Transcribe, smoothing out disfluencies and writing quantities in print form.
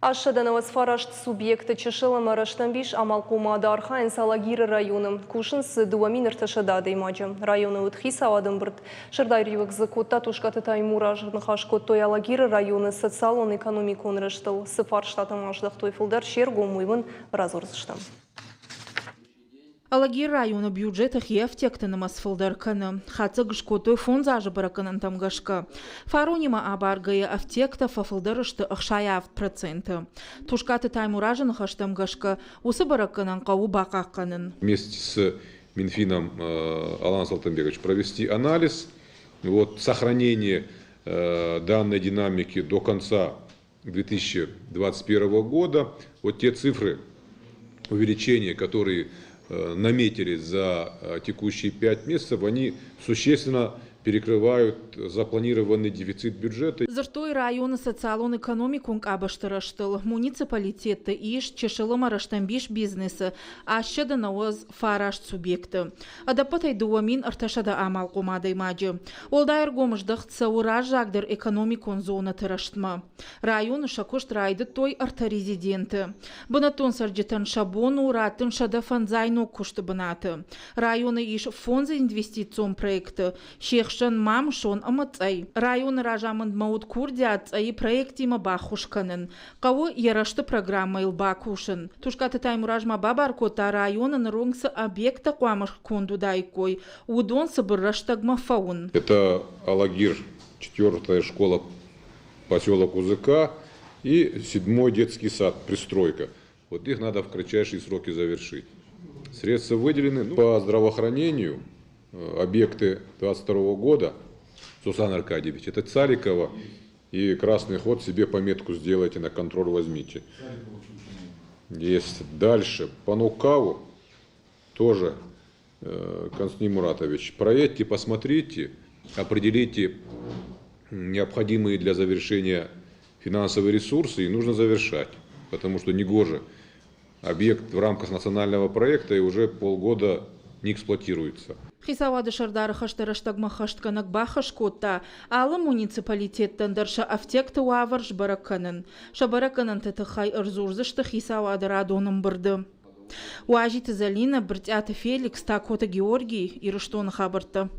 Ашшаданова сфарашт субъекты чешылым араштанбиш амалкумада архайн Салагиры районым. Кушынс дуамин ирташада деймаджа. Районы утхи савадым бұрд. Шырдайрюк закутта тушкаты таймура жырнықашко той Алагиры районы социалон экономикон рыштыл. Сыфар штатым аждық тойфылдар шергу муйвын разорзыштам. Алагир районы бюджета хефтектінің асфалдарканы. Хацыг шкотой фон зажы бараканын тамгашка. Фаронима абаргая афтекта фафылдарышты ықшая 5%. Тушкаты таймуражын хаштамгашка усы бараканын қау бақаққанын. Вместе с Минфином Алан Салтанбекович провести анализ. Сохранение данной динамики до конца 2021 года. Те цифры увеличения, которые наметились за текущие 5 месяцев, они существенно перекрывают запланированный дефицит бюджета. Заштой районы социалон экономикун абаштыраштыл. Муниципалитеты иш чешылым араштанбиш бизнесы, ашчада науыз фарашт субъекты. Адапатай дуамин арташада амал қомадай маджы. Олдайыр гомыждық цаура жагдыр экономикун зона тыраштма. Районы шакушт райды той арта резиденты. Бынатон сарджетан шабону уратын шада фанзайну кушты бынаты. Районы иш фонзы инвестицион проекты. Шехшан мам шон амацай. Район ражамын маут курдят ай проектима бахушканын. Кого ярашты программа илбакушын. Тушкаты таймуражма бабаркота районын рунгсы объекта куамыш кондудайкой. Удон собыраштагма фаун. Это Алагир, 4-я школа, поселок УЗК и 7-й детский сад, пристройка. Их надо в кратчайшие сроки завершить. Средства выделены по здравоохранению. Объекты 22 года, Сусан Аркадьевич, это Царикова и Красный ход, себе пометку сделайте, на контроль возьмите. Есть дальше, по Нукаву, тоже Константин Муратович, проедьте, посмотрите, определите необходимые для завершения финансовые ресурсы, и нужно завершать, потому что негоже объект в рамках национального проекта и уже полгода не эксплуатируется. Хисавады шардары хаштараштагма хаштканак бахашкотта, алы муниципалитеттен дарша афтекта уаварш бараканын. Шабараканын тетахай ырзурзышты хисавады радоным бырды. Уажиты Залина, Бртята Феликс, Такота Георгий и Рыштон хабарты.